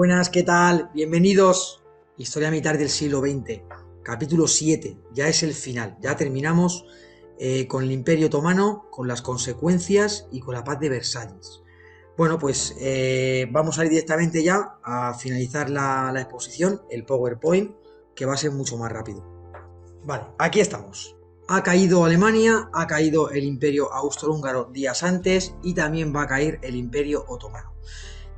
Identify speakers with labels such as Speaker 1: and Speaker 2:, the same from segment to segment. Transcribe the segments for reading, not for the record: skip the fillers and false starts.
Speaker 1: buenas, ¿qué tal? Bienvenidos. Historia militar del siglo XX, capítulo 7. Ya es el final. Ya terminamos con el Imperio Otomano, con las consecuencias y con la paz de Versalles. Bueno, pues vamos a ir directamente ya a finalizar la exposición, el PowerPoint, que va a ser mucho más rápido. Vale, aquí estamos. Ha caído Alemania, ha caído el Imperio Austrohúngaro días antes y también va a caer el Imperio Otomano.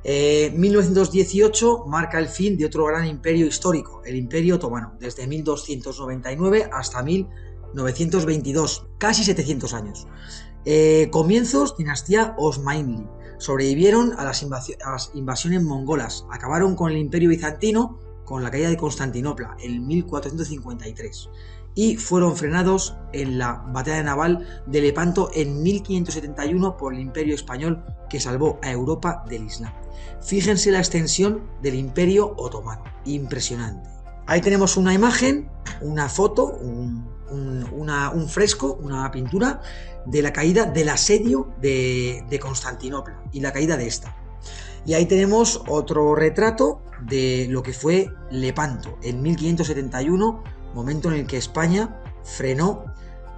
Speaker 1: 1918 marca el fin de otro gran imperio histórico, el Imperio Otomano, desde 1299 hasta 1922, casi 700 años. Comienzos, dinastía Osmanli. Sobrevivieron a las invasiones mongolas, acabaron con el Imperio Bizantino con la caída de Constantinopla en 1453 y fueron frenados en la batalla naval de Lepanto en 1571 por el Imperio Español, que salvó a Europa del Islam. Fíjense la extensión del Imperio Otomano, impresionante. Ahí tenemos una imagen, una foto, un fresco, una pintura de la caída del asedio de Constantinopla y la caída de esta. Y ahí tenemos otro retrato de lo que fue Lepanto en 1571, momento en el que España frenó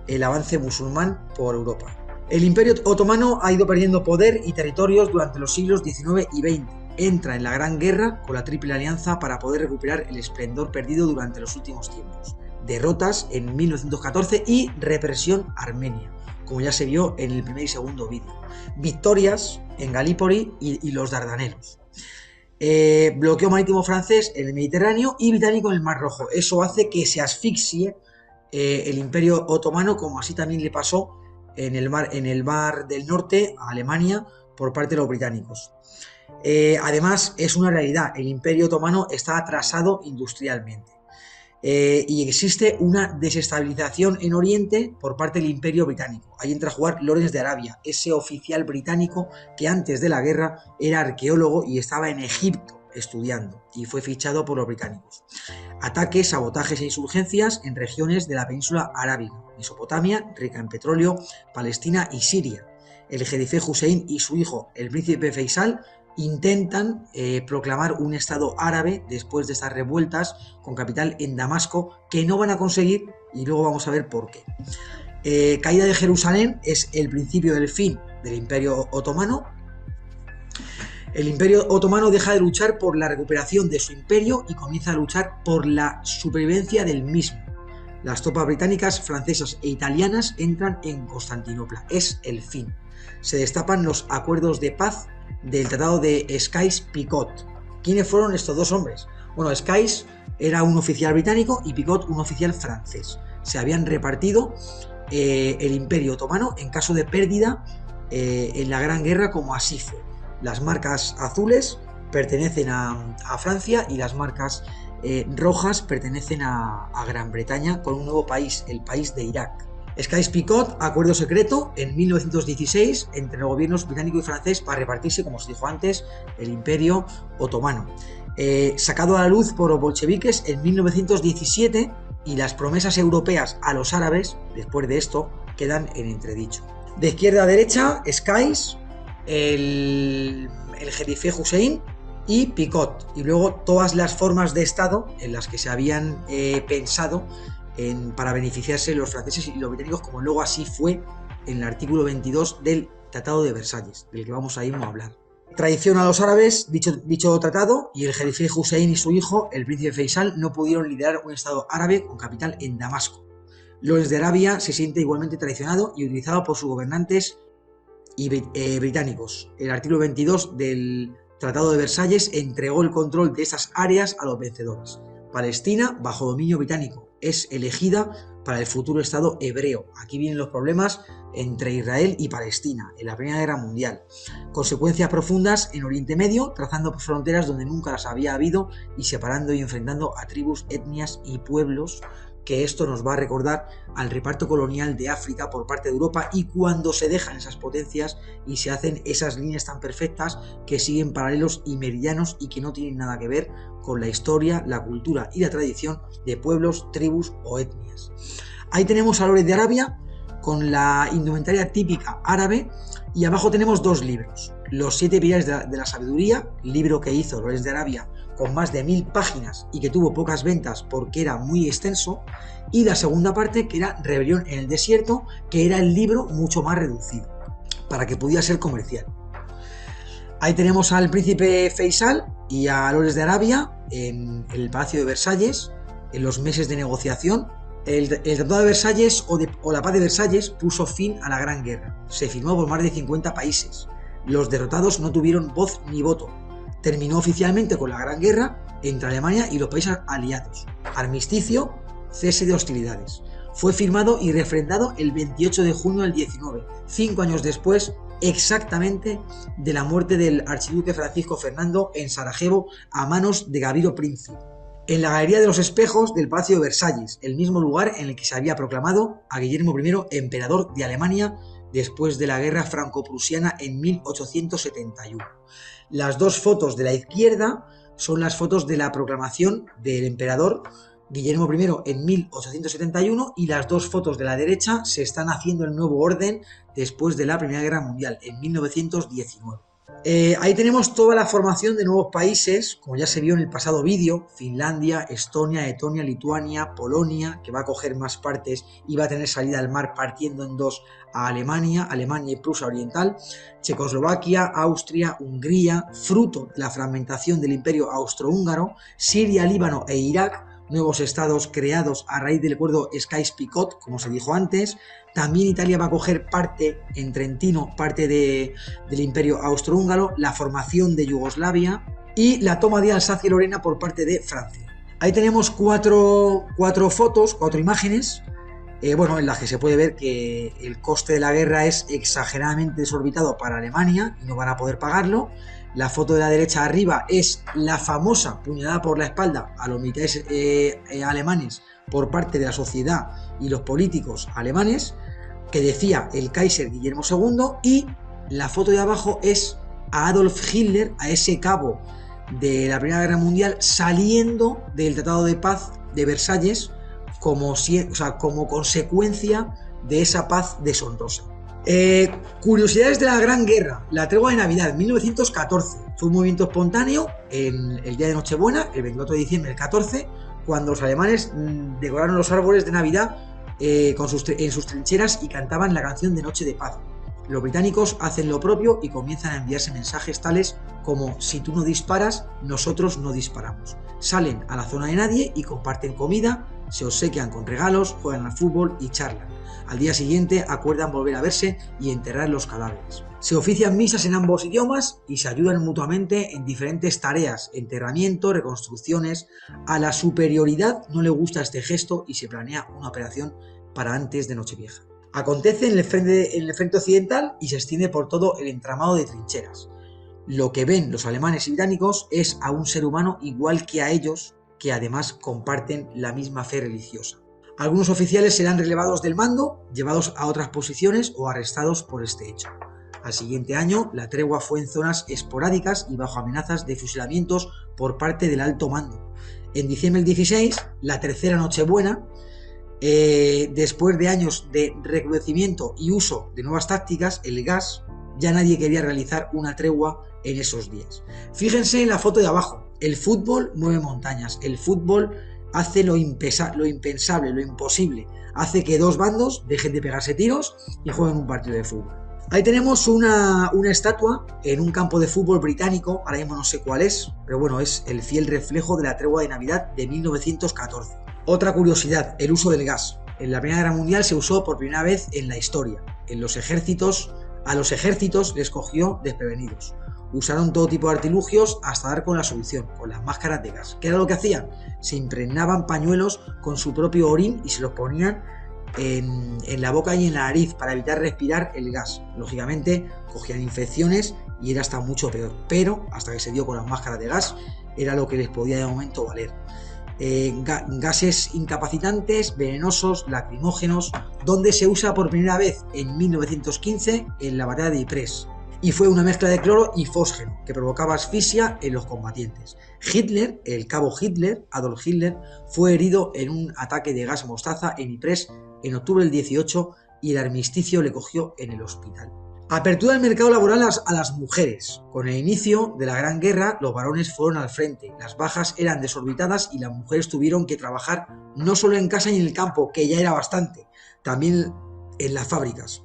Speaker 1: el avance musulmán por Europa. El Imperio Otomano ha ido perdiendo poder y territorios durante los siglos XIX y XX. Entra en la Gran Guerra con la Triple Alianza para poder recuperar el esplendor perdido durante los últimos tiempos. Derrotas en 1914 y represión armenia, como ya se vio en el primer y segundo vídeo. Victorias en Galípoli y los Dardanelos. Bloqueo marítimo francés en el Mediterráneo y británico en el Mar Rojo. Eso hace que se asfixie el Imperio Otomano, como así también le pasó en el Mar del Norte a Alemania por parte de los británicos. Además, es una realidad, el Imperio Otomano está atrasado industrialmente. Y existe una desestabilización en Oriente por parte del Imperio Británico. Ahí entra a jugar Lawrence de Arabia, ese oficial británico que antes de la guerra era arqueólogo y estaba en Egipto estudiando y fue fichado por los británicos. Ataques, sabotajes e insurgencias en regiones de la península arábiga, Mesopotamia, rica en petróleo, Palestina y Siria. El jerife Hussein y su hijo, el príncipe Faisal, intentan proclamar un estado árabe después de estas revueltas con capital en Damasco, que no van a conseguir y luego vamos a ver por qué. Caída de Jerusalén es el principio del fin del Imperio Otomano. El Imperio Otomano deja de luchar por la recuperación de su imperio y comienza a luchar por la supervivencia del mismo. Las tropas británicas, francesas e italianas entran en Constantinopla. Es el fin. Se destapan los acuerdos de paz del Tratado de Sykes-Picot. ¿Quiénes fueron estos dos hombres? Bueno, Sykes era un oficial británico y Picot un oficial francés. Se habían repartido el Imperio Otomano en caso de pérdida en la Gran Guerra, como así fue. Las marcas azules pertenecen a Francia y las marcas rojas pertenecen a Gran Bretaña, con un nuevo país, el país de Irak. Sykes-Picot, acuerdo secreto en 1916 entre los gobiernos británico y francés para repartirse, como se dijo antes, el Imperio Otomano. Sacado a la luz por los bolcheviques en 1917 y las promesas europeas a los árabes, después de esto, quedan en entredicho. De izquierda a derecha, Sykes, el jerife Hussein y Picot, y luego todas las formas de Estado en las que se habían pensado para beneficiarse los franceses y los británicos, como luego así fue en el artículo 22 del Tratado de Versalles, del que vamos a ir a hablar. Traición a los árabes, dicho tratado, y el jerife Hussein y su hijo, el príncipe Faisal, no pudieron liderar un estado árabe con capital en Damasco. Lawrence de Arabia se siente igualmente traicionado y utilizado por sus gobernantes británicos. El artículo 22 del Tratado de Versalles entregó el control de esas áreas a los vencedores. Palestina, bajo dominio británico, es elegida para el futuro Estado hebreo. Aquí vienen los problemas entre Israel y Palestina en la Primera Guerra Mundial. Consecuencias profundas en Oriente Medio, trazando fronteras donde nunca las había habido y separando y enfrentando a tribus, etnias y pueblos, que esto nos va a recordar al reparto colonial de África por parte de Europa y cuando se dejan esas potencias y se hacen esas líneas tan perfectas que siguen paralelos y meridianos y que no tienen nada que ver con la historia, la cultura y la tradición de pueblos, tribus o etnias. Ahí tenemos a Lawrence de Arabia con la indumentaria típica árabe y abajo tenemos dos libros. Los 7 pilares de la sabiduría, libro que hizo Lawrence de Arabia con más de 1000 páginas y que tuvo pocas ventas porque era muy extenso, y la segunda parte, que era Rebelión en el desierto, que era el libro mucho más reducido, para que pudiera ser comercial. Ahí tenemos al príncipe Faisal y a Lores de Arabia en el Palacio de Versalles, en los meses de negociación. El Tratado de Versalles o la Paz de Versalles puso fin a la Gran Guerra. Se firmó por más de 50 países. Los derrotados no tuvieron voz ni voto. Terminó oficialmente con la Gran Guerra entre Alemania y los países aliados. Armisticio, cese de hostilidades. Fue firmado y refrendado el 28 de junio del 19, 5 años después exactamente de la muerte del archiduque Francisco Fernando en Sarajevo a manos de Gavrilo Princip, en la Galería de los Espejos del Palacio de Versalles, el mismo lugar en el que se había proclamado a Guillermo I emperador de Alemania después de la guerra franco-prusiana en 1871. Las dos fotos de la izquierda son las fotos de la proclamación del emperador Guillermo I en 1871, y las dos fotos de la derecha se están haciendo el nuevo orden después de la Primera Guerra Mundial, en 1919. Ahí tenemos toda la formación de nuevos países, como ya se vio en el pasado vídeo: Finlandia, Estonia, Letonia, Lituania, Polonia, que va a coger más partes y va a tener salida al mar partiendo en dos a Alemania y Prusia Oriental, Checoslovaquia, Austria, Hungría, fruto de la fragmentación del Imperio Austrohúngaro, Siria, Líbano e Irak, nuevos estados creados a raíz del acuerdo Sykes-Picot, como se dijo antes. También Italia va a coger parte en Trentino, parte del Imperio Austrohúngaro, la formación de Yugoslavia y la toma de Alsacia y Lorena por parte de Francia. Ahí tenemos cuatro fotos, cuatro imágenes, en las que se puede ver que el coste de la guerra es exageradamente desorbitado para Alemania y no van a poder pagarlo. La foto de la derecha arriba es la famosa puñalada por la espalda a los militares alemanes por parte de la sociedad y los políticos alemanes, que decía el Kaiser Guillermo II, y la foto de abajo es a Adolf Hitler, a ese cabo de la Primera Guerra Mundial, saliendo del Tratado de Paz de Versalles como consecuencia de esa paz deshonrosa. Curiosidades de la Gran Guerra. La tregua de Navidad, 1914. Fue un movimiento espontáneo en el día de Nochebuena, el 24 de diciembre del 14, cuando los alemanes decoraron los árboles de Navidad en sus trincheras y cantaban la canción de Noche de Paz. Los británicos hacen lo propio y comienzan a enviarse mensajes tales como: si tú no disparas, nosotros no disparamos. Salen a la zona de nadie y comparten comida, se obsequian con regalos, juegan al fútbol y charlan. Al día siguiente acuerdan volver a verse y enterrar los cadáveres. Se ofician misas en ambos idiomas y se ayudan mutuamente en diferentes tareas: enterramiento, reconstrucciones. A la superioridad no le gusta este gesto y se planea una operación para antes de Nochevieja. Acontece en el frente occidental y se extiende por todo el entramado de trincheras. Lo que ven los alemanes y británicos es a un ser humano igual que a ellos, que además comparten la misma fe religiosa. Algunos oficiales serán relevados del mando, llevados a otras posiciones o arrestados por este hecho. Al siguiente año, la tregua fue en zonas esporádicas y bajo amenazas de fusilamientos por parte del alto mando. En diciembre del 16, la tercera Nochebuena, después de años de recrudecimiento y uso de nuevas tácticas, el gas, ya nadie quería realizar una tregua en esos días. Fíjense en la foto de abajo: el fútbol mueve montañas, el fútbol hace lo impensable, lo imposible, hace que dos bandos dejen de pegarse tiros y jueguen un partido de fútbol. Ahí tenemos una estatua en un campo de fútbol británico, ahora mismo no sé cuál es, pero bueno, es el fiel reflejo de la tregua de Navidad de 1914. Otra curiosidad: el uso del gas. En la Primera Guerra Mundial se usó por primera vez en la historia. A los ejércitos les cogió desprevenidos. Usaron todo tipo de artilugios hasta dar con la solución, con las máscaras de gas. ¿Qué era lo que hacían? Se impregnaban pañuelos con su propio orín y se los ponían en la boca y en la nariz para evitar respirar el gas. Lógicamente cogían infecciones y era hasta mucho peor, pero hasta que se dio con las máscaras de gas era lo que les podía de momento valer. Gases incapacitantes, venenosos, lacrimógenos, donde se usa por primera vez en 1915 en la batalla de Ypres, y fue una mezcla de cloro y fósgeno que provocaba asfixia en los combatientes. Hitler, el cabo Hitler, Adolf Hitler, fue herido en un ataque de gas mostaza en Ypres en octubre del 18 y el armisticio le cogió en el hospital. Apertura del mercado laboral a las mujeres. Con el inicio de la Gran Guerra, los varones fueron al frente, las bajas eran desorbitadas y las mujeres tuvieron que trabajar no solo en casa y en el campo, que ya era bastante, también en las fábricas.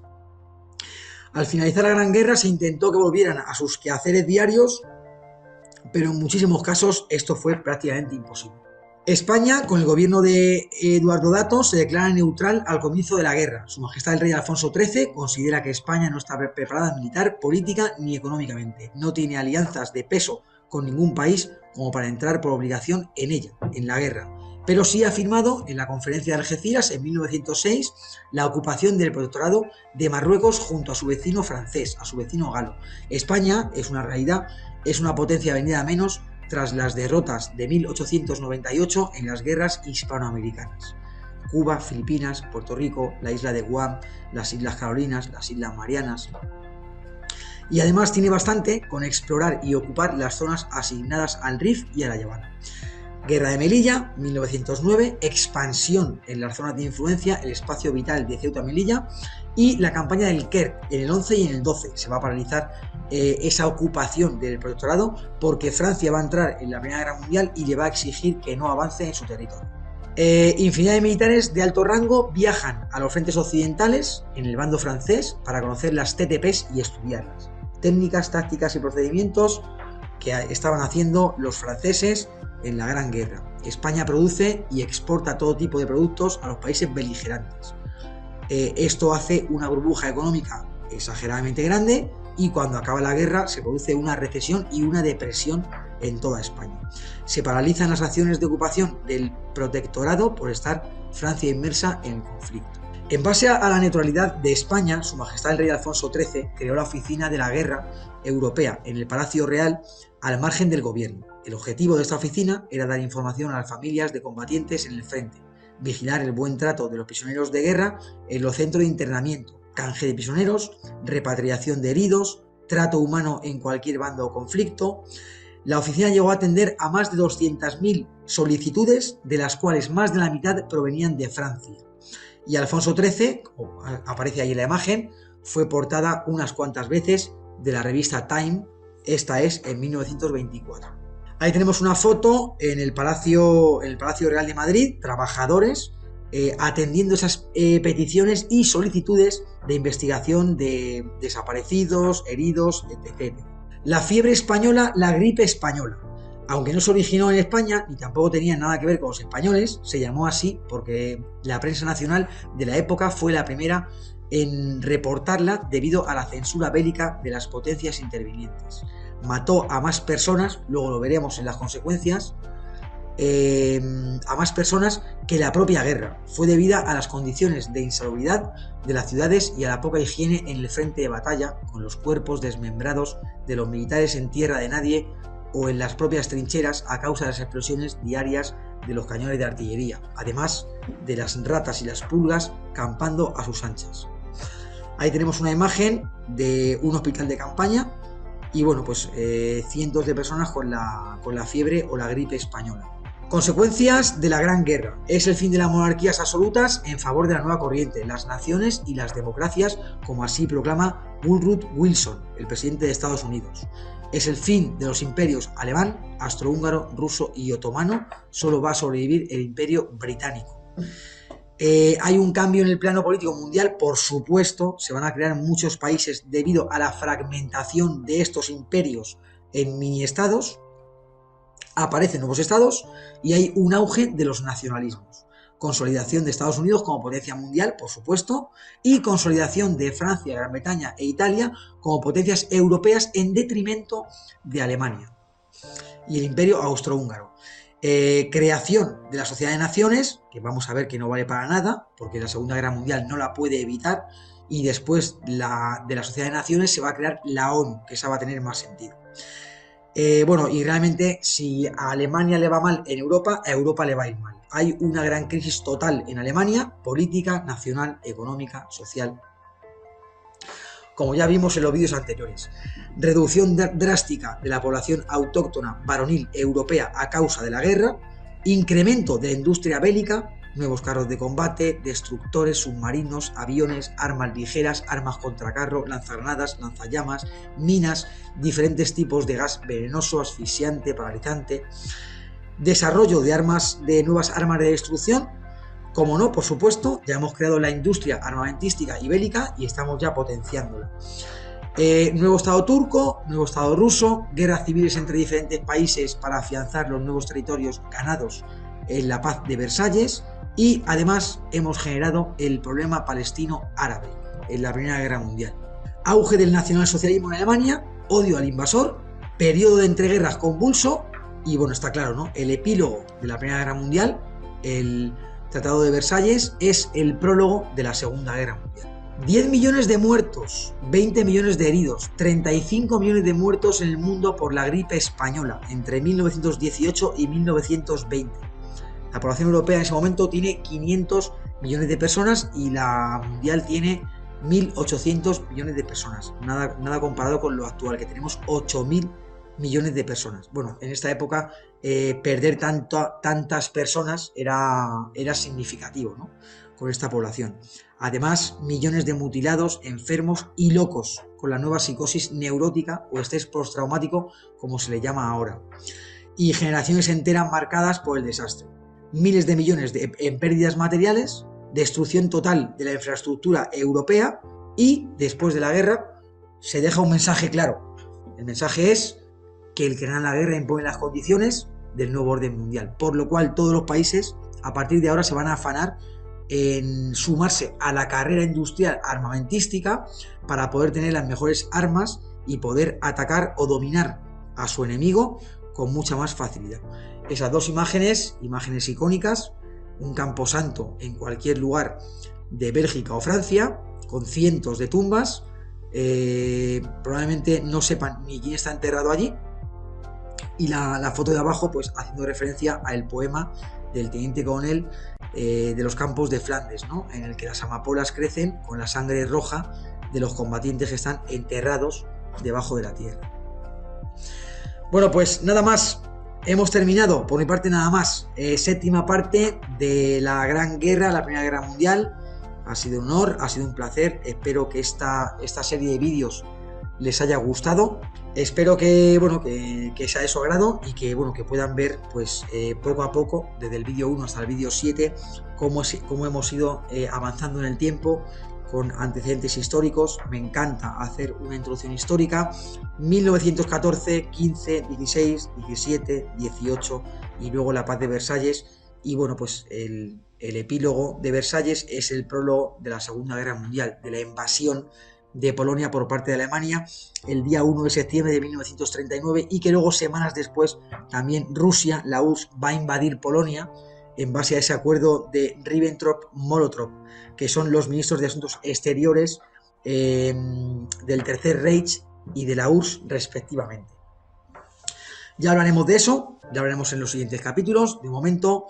Speaker 1: Al finalizar la Gran Guerra se intentó que volvieran a sus quehaceres diarios, pero en muchísimos casos esto fue prácticamente imposible. España, con el gobierno de Eduardo Dato, se declara neutral al comienzo de la guerra. Su Majestad el Rey Alfonso XIII considera que España no está preparada militar, política ni económicamente. No tiene alianzas de peso con ningún país como para entrar por obligación en ella, en la guerra. Pero sí ha firmado en la conferencia de Algeciras en 1906 la ocupación del protectorado de Marruecos junto a su vecino francés, a su vecino galo. España es una realidad, es una potencia venida a menos tras las derrotas de 1898 en las guerras hispanoamericanas. Cuba, Filipinas, Puerto Rico, la isla de Guam, las Islas Carolinas, las Islas Marianas. Y además tiene bastante con explorar y ocupar las zonas asignadas al Rif y a la Habana. Guerra de Melilla, 1909, expansión en las zonas de influencia, el espacio vital de Ceuta y Melilla, y la campaña del Quer en el 11 y en el 12. Se va a paralizar esa ocupación del protectorado porque Francia va a entrar en la Primera Guerra Mundial y le va a exigir que no avance en su territorio. Infinidad de militares de alto rango viajan a los frentes occidentales en el bando francés para conocer las TTPs y estudiarlas. Técnicas, tácticas y procedimientos que estaban haciendo los franceses en la Gran Guerra. España produce y exporta todo tipo de productos a los países beligerantes. Esto hace una burbuja económica exageradamente grande y cuando acaba la guerra se produce una recesión y una depresión en toda España. Se paralizan las acciones de ocupación del protectorado por estar Francia inmersa en el conflicto. En base a la neutralidad de España, Su Majestad el Rey Alfonso XIII creó la Oficina de la Guerra Europea en el Palacio Real al margen del gobierno. El objetivo de esta oficina era dar información a las familias de combatientes en el frente, vigilar el buen trato de los prisioneros de guerra en los centros de internamiento, canje de prisioneros, repatriación de heridos, trato humano en cualquier bando o conflicto. La oficina llegó a atender a más de 200.000 solicitudes, de las cuales más de la mitad provenían de Francia. Y Alfonso XIII, como aparece ahí en la imagen, fue portada unas cuantas veces de la revista Time, esta es en 1924. Ahí tenemos una foto en el Palacio Real de Madrid, trabajadores atendiendo esas peticiones y solicitudes de investigación de desaparecidos, heridos, etc. La fiebre española, la gripe española. Aunque no se originó en España, ni tampoco tenía nada que ver con los españoles, se llamó así porque la prensa nacional de la época fue la primera en reportarla debido a la censura bélica de las potencias intervinientes. Mató a más personas, luego lo veremos en las consecuencias, a más personas que la propia guerra. Fue debida a las condiciones de insalubridad de las ciudades y a la poca higiene en el frente de batalla, con los cuerpos desmembrados de los militares en tierra de nadie o en las propias trincheras a causa de las explosiones diarias de los cañones de artillería, además de las ratas y las pulgas campando a sus anchas. Ahí tenemos una imagen de un hospital de campaña y bueno, pues cientos de personas con la fiebre o la gripe española. Consecuencias de la Gran Guerra. Es el fin de las monarquías absolutas en favor de la nueva corriente, las naciones y las democracias, como así proclama Woodrow Wilson, el presidente de Estados Unidos. Es el fin de los imperios alemán, austrohúngaro, ruso y otomano. Solo va a sobrevivir el imperio británico. Hay un cambio en el plano político mundial, por supuesto, se van a crear muchos países debido a la fragmentación de estos imperios en mini estados, aparecen nuevos estados y hay un auge de los nacionalismos. Consolidación de Estados Unidos como potencia mundial, por supuesto, y consolidación de Francia, Gran Bretaña e Italia como potencias europeas en detrimento de Alemania y el imperio austrohúngaro. Creación de la Sociedad de Naciones, que vamos a ver que no vale para nada, porque la Segunda Guerra Mundial no la puede evitar, y después de la Sociedad de Naciones se va a crear la ONU, que esa va a tener más sentido. Bueno, y realmente si a Alemania le va mal en Europa, a Europa le va a ir mal. Hay una gran crisis total en Alemania, política, nacional, económica, social, como ya vimos en los vídeos anteriores. Reducción drástica de la población autóctona varonil europea a causa de la guerra, incremento de la industria bélica, nuevos carros de combate, destructores, submarinos, aviones, armas ligeras, armas contra carro, lanzagranadas, lanzallamas, minas, diferentes tipos de gas venenoso, asfixiante, paralizante, desarrollo de nuevas armas de destrucción. Como no, por supuesto, ya hemos creado la industria armamentística y bélica y estamos ya potenciándola. Nuevo Estado turco, nuevo Estado ruso, guerras civiles entre diferentes países para afianzar los nuevos territorios ganados en la paz de Versalles, y además hemos generado el problema palestino-árabe en la Primera Guerra Mundial. Auge del nacionalsocialismo en Alemania, odio al invasor, periodo de entreguerras convulso y bueno, está claro, ¿no? El epílogo de la Primera Guerra Mundial, el Tratado de Versalles, es el prólogo de la Segunda Guerra Mundial. 10 millones de muertos, 20 millones de heridos, 35 millones de muertos en el mundo por la gripe española entre 1918 y 1920. La población europea en ese momento tiene 500 millones de personas y la mundial tiene 1.800 millones de personas. Nada comparado con lo actual, que tenemos 8.000 millones de personas. Bueno, en esta época perder tantas personas era significativo, ¿no? Con esta población. Además, millones de mutilados, enfermos y locos, con la nueva psicosis neurótica o estrés postraumático, como se le llama ahora. Y generaciones enteras marcadas por el desastre. Miles de millones en pérdidas materiales, destrucción total de la infraestructura europea y, después de la guerra, se deja un mensaje claro. El mensaje es que el que gana la guerra impone las condiciones del nuevo orden mundial, por lo cual todos los países a partir de ahora se van a afanar en sumarse a la carrera industrial armamentística para poder tener las mejores armas y poder atacar o dominar a su enemigo con mucha más facilidad. Esas dos imágenes icónicas, un camposanto en cualquier lugar de Bélgica o Francia, con cientos de tumbas, probablemente no sepan ni quién está enterrado allí, y la foto de abajo pues haciendo referencia al poema del teniente coronel de los campos de Flandes, ¿no? En el que las amapolas crecen con la sangre roja de los combatientes que están enterrados debajo de la tierra. Bueno, pues nada más, hemos terminado, por mi parte nada más, séptima parte de la Gran Guerra, la Primera Guerra Mundial. Ha sido un honor, ha sido un placer, espero que esta serie de vídeos les haya gustado. Espero que sea de su agrado y que puedan ver pues poco a poco, desde el vídeo 1 hasta el vídeo 7, cómo hemos ido avanzando en el tiempo con antecedentes históricos. Me encanta hacer una introducción histórica: 1914, 15, 16, 17, 18 y luego la paz de Versalles. Y bueno, pues el epílogo de Versalles es el prólogo de la Segunda Guerra Mundial, de la invasión de Polonia por parte de Alemania el día 1 de septiembre de 1939, y que luego, semanas después, también Rusia, la URSS, va a invadir Polonia en base a ese acuerdo de Ribbentrop-Molotov, que son los ministros de Asuntos Exteriores del Tercer Reich y de la URSS respectivamente. Ya hablaremos de eso, ya hablaremos en los siguientes capítulos. De momento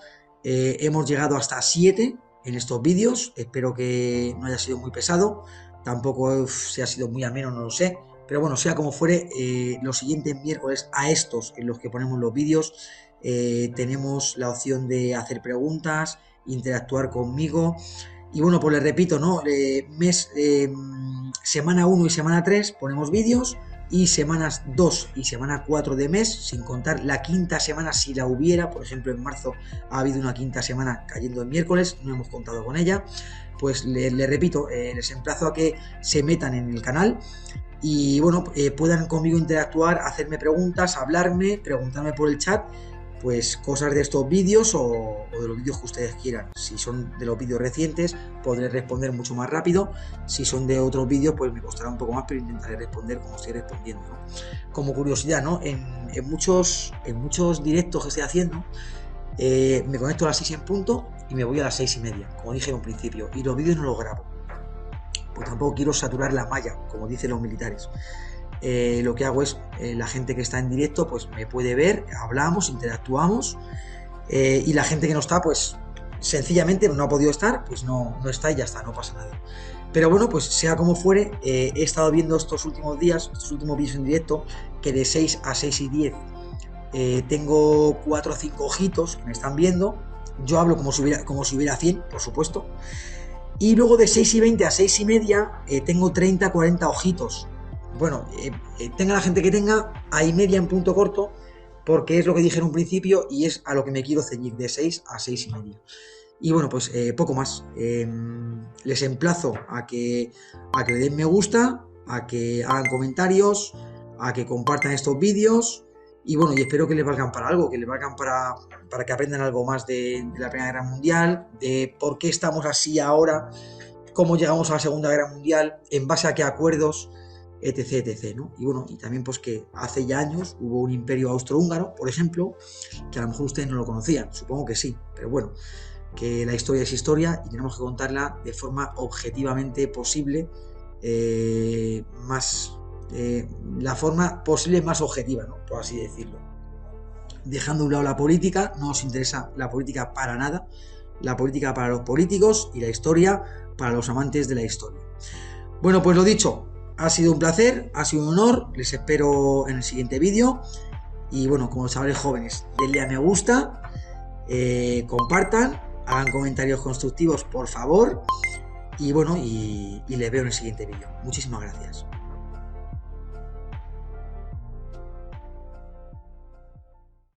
Speaker 1: hemos llegado hasta 7 en estos vídeos, espero que no haya sido muy pesado. Tampoco si ha sido muy ameno, no lo sé. Pero bueno, sea como fuere, los siguientes miércoles a estos en los que ponemos los vídeos, tenemos la opción de hacer preguntas, interactuar conmigo. Y bueno, pues les repito, ¿no? Semana 1 y semana 3 ponemos vídeos, y semanas 2 y semana 4 de mes, sin contar la quinta semana si la hubiera. Por ejemplo, en marzo ha habido una quinta semana cayendo en miércoles, no hemos contado con ella. Pues les repito, les emplazo a que se metan en el canal y bueno, puedan conmigo interactuar, hacerme preguntas, hablarme, preguntarme por el chat, pues cosas de estos vídeos o de los vídeos que ustedes quieran. Si son de los vídeos recientes, podré responder mucho más rápido. Si son de otros vídeos, pues me costará un poco más, pero intentaré responder como estoy respondiendo, ¿no? Como curiosidad, ¿no? En muchos directos que estoy haciendo, me conecto a las 6 en punto y me voy a las 6:30, como dije en un principio, y los vídeos no los grabo, pues tampoco quiero saturar la malla, como dicen los militares. Lo que hago es, la gente que está en directo pues me puede ver, hablamos, interactuamos, y la gente que no está, pues sencillamente no ha podido estar, pues no está y ya está, no pasa nada. Pero bueno, pues sea como fuere, he estado viendo estos últimos días, estos últimos vídeos en directo, que de 6 a 6:10 tengo 4 o 5 ojitos que me están viendo, Yo hablo como si hubiera 100, por supuesto. Y luego de 6:20 a 6:30 tengo 30, 40 ojitos. Bueno, tenga la gente que tenga, hay media en punto corto, porque es lo que dije en un principio y es a lo que me quiero ceñir, de 6 a 6:30. Y bueno, pues poco más. Les emplazo a que le den me gusta, a que hagan comentarios, a que compartan estos vídeos. Y bueno, y espero que les valgan para algo, que les valgan para que aprendan algo más de la Primera Guerra Mundial, de por qué estamos así ahora, cómo llegamos a la Segunda Guerra Mundial, en base a qué acuerdos, etc, etc, ¿no? Y bueno, y también pues que hace ya años hubo un imperio austrohúngaro, por ejemplo, que a lo mejor ustedes no lo conocían, supongo que sí, pero bueno, que la historia es historia y tenemos que contarla de forma objetivamente posible, la forma posible más objetiva, ¿no? Por así decirlo. Dejando a un lado la política, no nos interesa la política para nada, la política para los políticos y la historia para los amantes de la historia. Bueno, pues lo dicho, ha sido un placer, ha sido un honor, les espero en el siguiente vídeo y bueno, como chavales jóvenes, denle a me gusta, compartan, hagan comentarios constructivos por favor y bueno, y les veo en el siguiente vídeo. Muchísimas gracias.